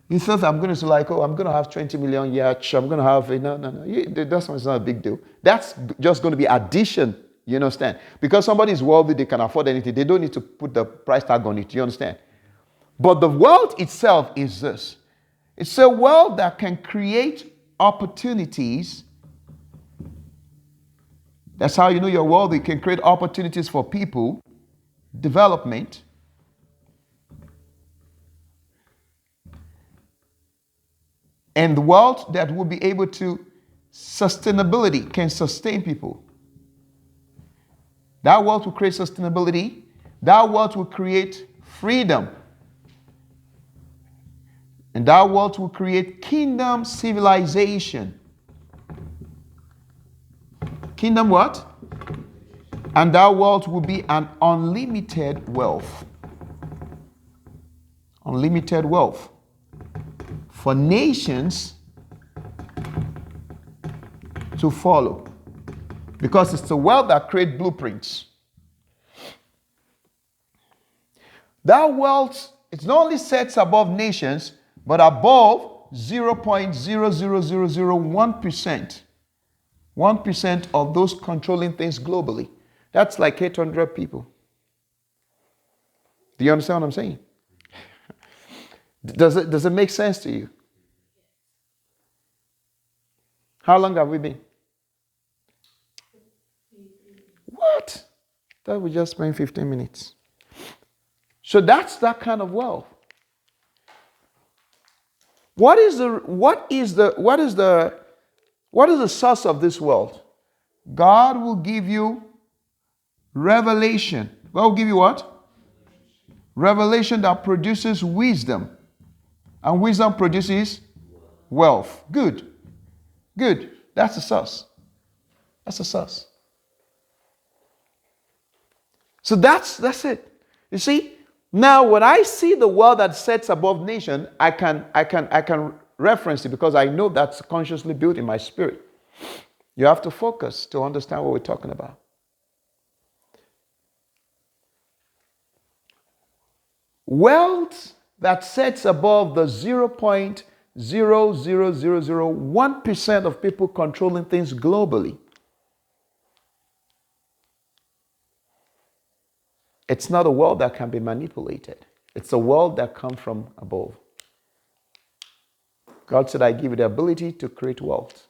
You thought I'm going to say like, oh, I'm going to have 20 million yachts. I'm going to have, no. That's not a big deal. That's just going to be addition. You understand? Because somebody is wealthy, they can afford anything. They don't need to put the price tag on it. You understand? But the world itself is this. It's a world that can create opportunities. That's how you know you're wealthy. It can create opportunities for people, development. And the world that will be able to, sustainability can sustain people. That world will create sustainability. That world will create freedom. And that world will create kingdom civilization. Kingdom what? And that world will be an unlimited wealth. Unlimited wealth. For nations to follow. Because it's the world that creates blueprints. That world, it's not only sets above nations, but above 0.00001%. 1% of those controlling things globally. That's like 800 people. Do you understand what I'm saying? Does it make sense to you? How long have we been? What? That we just spent 15 minutes. So that's that kind of wealth. What is the source of this wealth? God will give you revelation. God will give you what? Revelation that produces wisdom. And wisdom produces wealth. Good. Good. That's the source. That's the source. So that's it. You see? Now, when I see the world that sets above nation, I can reference it because I know that's consciously built in my spirit. You have to focus to understand what we're talking about. Wealth that sets above the 0.00001% of people controlling things globally. It's not a world that can be manipulated. It's a world that comes from above. God said, I give you the ability to create wealth.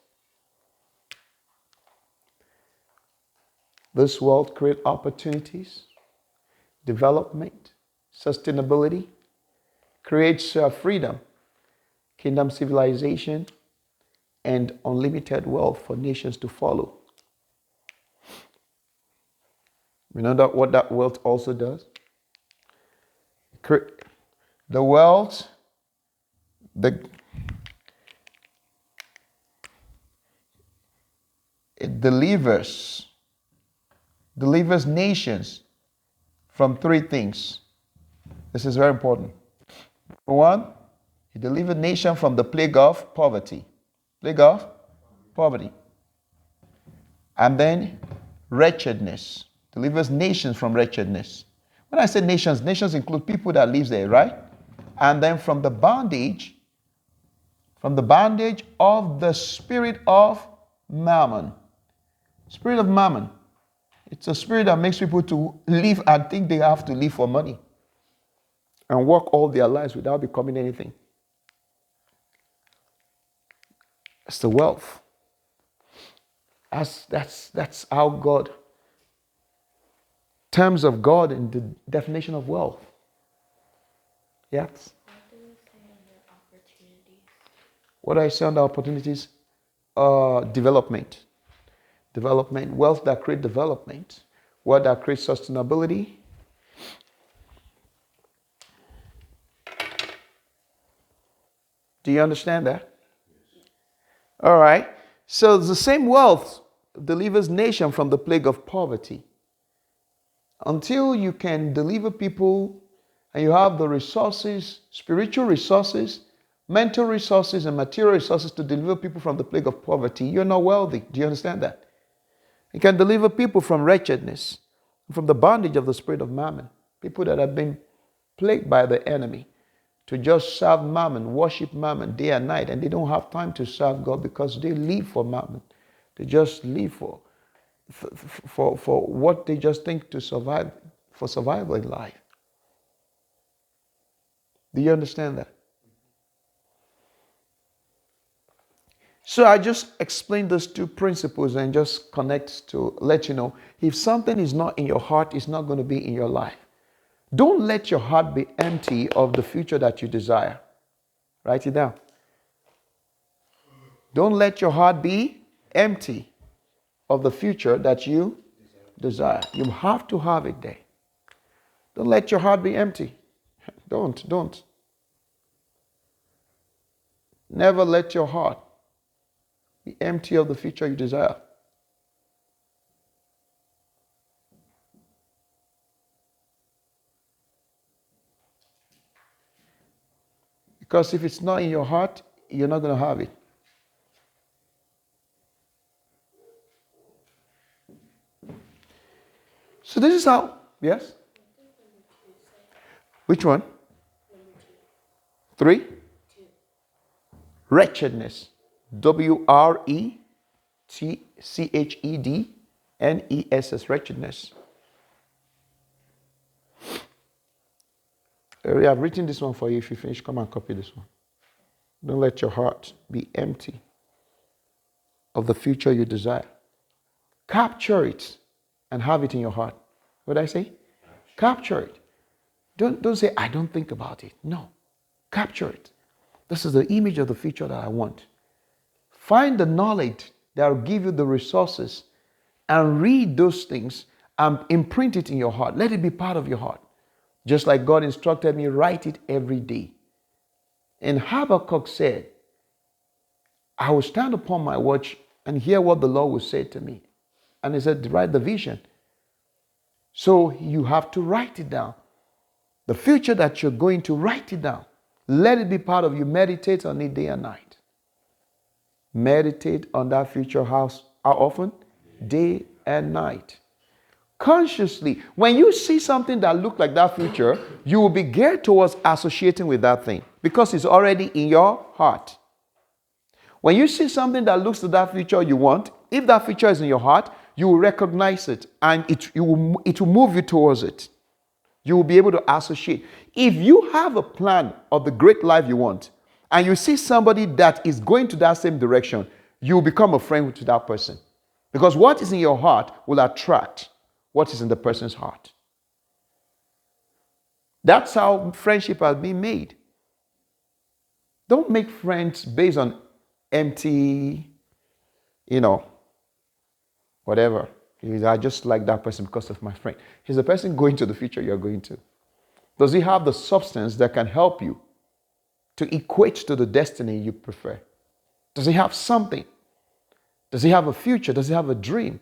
This world creates opportunities, development, sustainability, creates freedom, kingdom civilization, and unlimited wealth for nations to follow. You know what that wealth also does? The wealth, It delivers nations from three things. This is very important. For one, he delivered nation from the plague of poverty. Plague of poverty. And then wretchedness. Delivers nations from wretchedness. When I say nations, nations include people that live there, right? And then from the bondage of the spirit of mammon. Spirit of mammon. It's a spirit that makes people to live and think they have to live for money and work all their lives without becoming anything. It's the wealth. That's how God, terms of God in the definition of wealth. Yes. What do I say under opportunities? Development. Development, wealth that creates development, wealth that creates sustainability. Do you understand that? All right. So the same wealth delivers nation from the plague of poverty. Until you can deliver people and you have the resources, spiritual resources, mental resources, and material resources to deliver people from the plague of poverty, you're not wealthy. Do you understand that? You can deliver people from wretchedness, from the bondage of the spirit of mammon. People that have been plagued by the enemy to just serve mammon, worship mammon day and night, and they don't have time to serve God because they live for mammon. They just live for what they just think to survive, for survival in life. Do you understand that? So I just explained those two principles and just connect to let you know, if something is not in your heart, it's not going to be in your life. Don't let your heart be empty of the future that you desire. Write it down. Don't let your heart be empty of the future that you desire. You have to have it there. Don't let your heart be empty. Don't. Never let your heart be empty of the future you desire. Because if it's not in your heart, you're not going to have it. So this is how, yes? Which one? 3? Wretchedness. WRETCHEDNESS. Wretchedness. We have written this one for you. If you finish, come and copy this one. Don't let your heart be empty of the future you desire. Capture it and have it in your heart. What did I say? Capture it. Don't say, I don't think about it. No. Capture it. This is the image of the future that I want. Find the knowledge that will give you the resources and read those things and imprint it in your heart. Let it be part of your heart. Just like God instructed me, write it every day. And Habakkuk said, I will stand upon my watch and hear what the Lord will say to me. And he said, write the vision. So you have to write it down. The future that you're going to, write it down. Let it be part of you. Meditate on it day and night. Meditate on that future house. How often? Day and night. Consciously, when you see something that looks like that future, you will be geared towards associating with that thing because it's already in your heart. When you see something that looks to that future you want, if that future is in your heart, you will recognize it and it will move you towards it. You will be able to associate. If you have a plan of the great life you want and you see somebody that is going to that same direction, you will become a friend to that person. Because what is in your heart will attract what is in the person's heart. That's how friendship has been made. Don't make friends based on empty, whatever. I just like that person because of my friend. He's the person going to the future you're going to. Does he have the substance that can help you to equate to the destiny you prefer? Does he have something Does he have a future? Does he have a dream?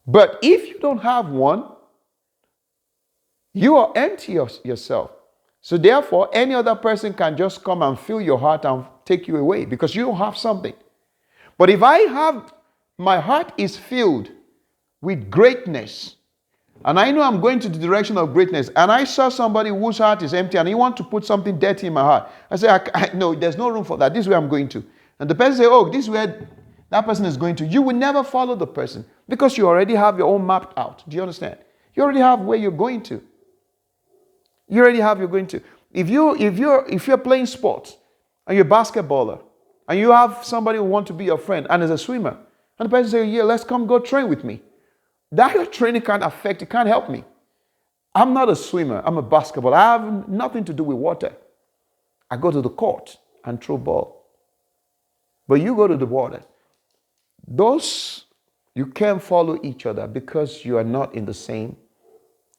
But if you don't have one, you are empty of yourself. So therefore, any other person can just come and fill your heart and take you away because you don't have something. But if my heart is filled with greatness, and I know I'm going to the direction of greatness, and I saw somebody whose heart is empty and he wants to put something dirty in my heart, I say, no, there's no room for that. This is where I'm going to. And the person say, oh, this is where that person is going to. You will never follow the person because you already have your own mapped out. Do you understand? You already have where you're going to. You already have you're going to. If you're playing sports and you're a basketballer and you have somebody who wants to be your friend and is a swimmer, and the person says, yeah, let's come go train with me. That training can't affect, it can't help me. I'm not a swimmer, I'm a basketballer. I have nothing to do with water. I go to the court and throw ball. But you go to the water. Those, you can't follow each other because you are not in the same.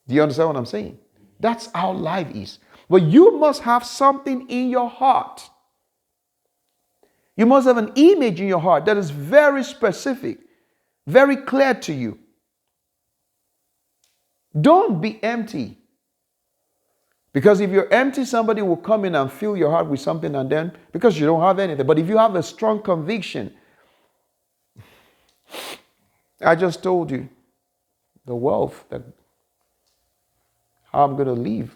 Do you understand what I'm saying? That's how life is. But you must have something in your heart. You must have an image in your heart that is very specific, very clear to you. Don't be empty. Because if you're empty, somebody will come in and fill your heart with something, and then, because you don't have anything. But if you have a strong conviction, I just told you the wealth, that how I'm going to live.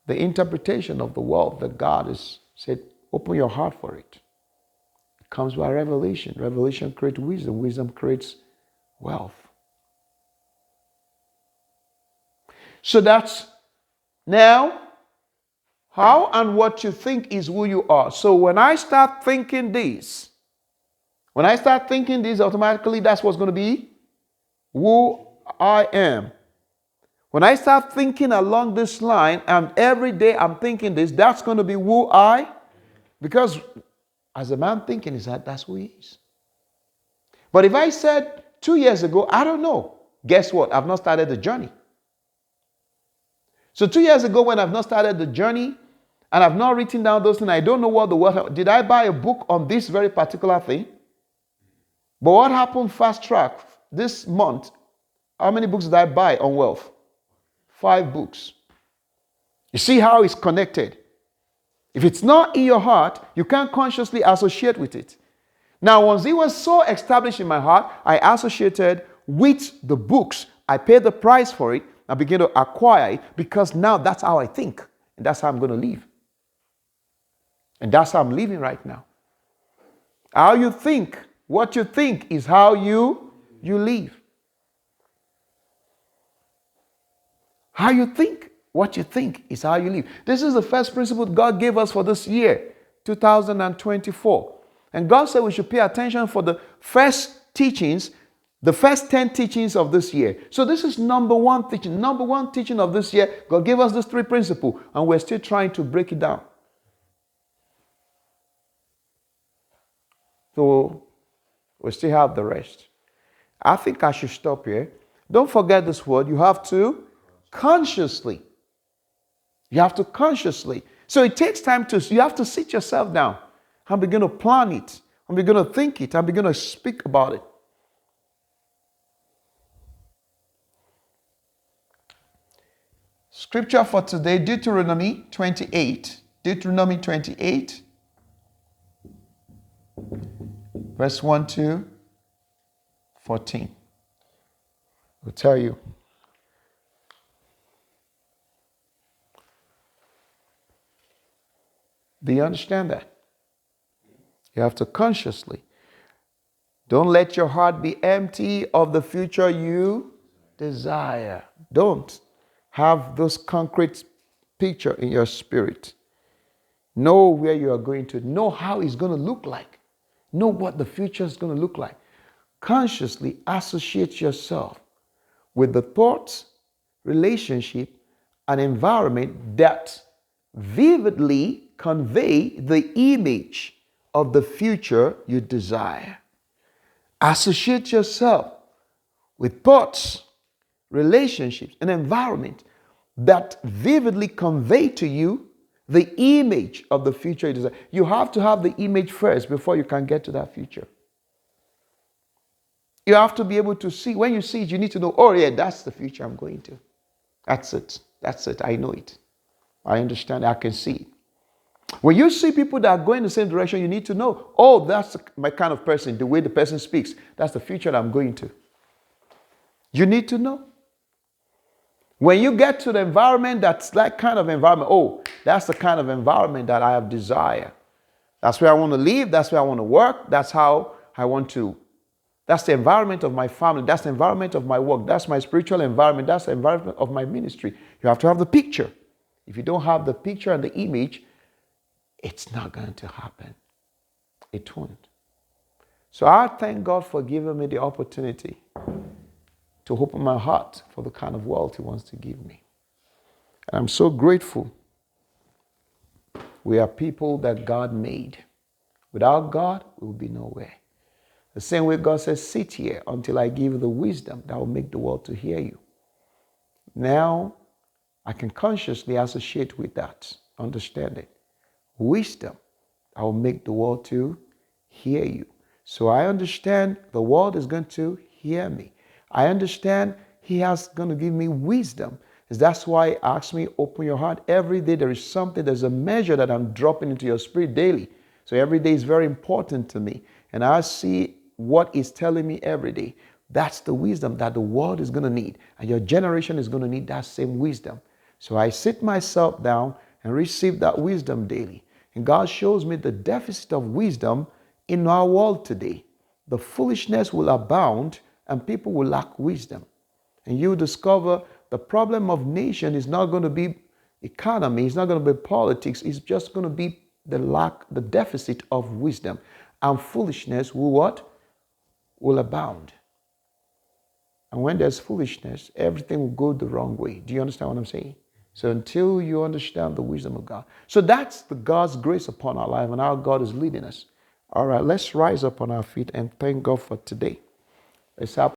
The interpretation of the wealth that God has said, open your heart for it. It comes by revelation. Revelation creates wisdom. Wisdom creates wealth. So that's now how and what you think is who you are. So when I start thinking this, automatically that's what's going to be who I am. When I start thinking along this line, and every day I'm thinking this, that's going to be who because as a man thinking is that's who he is. But if I said 2 years ago, I don't know, guess what? I've not started the journey. So 2 years ago, when I've not started the journey and I've not written down those things, I don't know what the word. Did I buy a book on this very particular thing? But what happened fast track this month? How many books did I buy on wealth? 5 books. You see how it's connected. If it's not in your heart, you can't consciously associate with it. Now, once it was so established in my heart, I associated with the books. I paid the price for it. I begin to acquire it because now that's how I think. And that's how I'm going to live. And that's how I'm living right now. How you think, what you think is how you live. How you think, what you think is how you live. This is the first principle God gave us for this year, 2024. And God said we should pay attention for the first teachings, the first 10 teachings of this year. So this is number one teaching. Number one teaching of this year. God gave us these 3 principles, and we're still trying to break it down. So we still have the rest. I think I should stop here. Don't forget this word. You have to consciously. You have to consciously. So it takes time you have to sit yourself down and begin to plan it, and begin to think it, and begin to speak about it. Scripture for today, Deuteronomy 28. Deuteronomy 28, verse 1 to 14. I'll tell you. Do you understand that? You have to consciously. Don't let your heart be empty of the future you desire. Don't have those concrete picture in your spirit. Know where you are going to. Know how it's going to look like. Know what the future is going to look like. Consciously associate yourself with the thoughts, relationship, and environment that vividly convey the image of the future you desire. Associate yourself with thoughts, relationships, and environment that vividly convey to you The image of the future you desire. You have to have the image first before you can get to that future. You have to be able to see. When you see it, you need to know, oh yeah, that's the future I'm going to. That's it. That's it. I know it. I understand. I can see it. When you see people that are going in the same direction, you need to know, oh, that's my kind of person, the way the person speaks. That's the future that I'm going to. You need to know. When you get to the environment that's that kind of environment, oh, that's the kind of environment that I have desire. That's where I want to live. That's where I want to work. That's how I want to. That's the environment of my family. That's the environment of my work. That's my spiritual environment. That's the environment of my ministry. You have to have the picture. If you don't have the picture and the image, it's not going to happen. It won't. So I thank God for giving me the opportunity to open my heart for the kind of world He wants to give me. And I'm so grateful. We are people that God made. Without God, we will be nowhere. The same way God says, sit here until I give you the wisdom that will make the world to hear you. Now, I can consciously associate with that, understanding. Wisdom that will make the world to hear you. So I understand the world is going to hear me. I understand He has going to give me wisdom. That's why He asks me, open your heart. Every day there is something, there's a measure that I'm dropping into your spirit daily. So every day is very important to me. And I see what He's telling me every day. That's the wisdom that the world is going to need. And your generation is going to need that same wisdom. So I sit myself down and receive that wisdom daily. And God shows me the deficit of wisdom in our world today. The foolishness will abound and people will lack wisdom. And you discover the problem of nation is not going to be economy, it's not going to be politics, it's just going to be the deficit of wisdom. And foolishness will what? Will abound. And when there's foolishness, everything will go the wrong way. Do you understand what I'm saying? So until you understand the wisdom of God. So that's the God's grace upon our life and how God is leading us. All right, let's rise up on our feet and thank God for today. Let's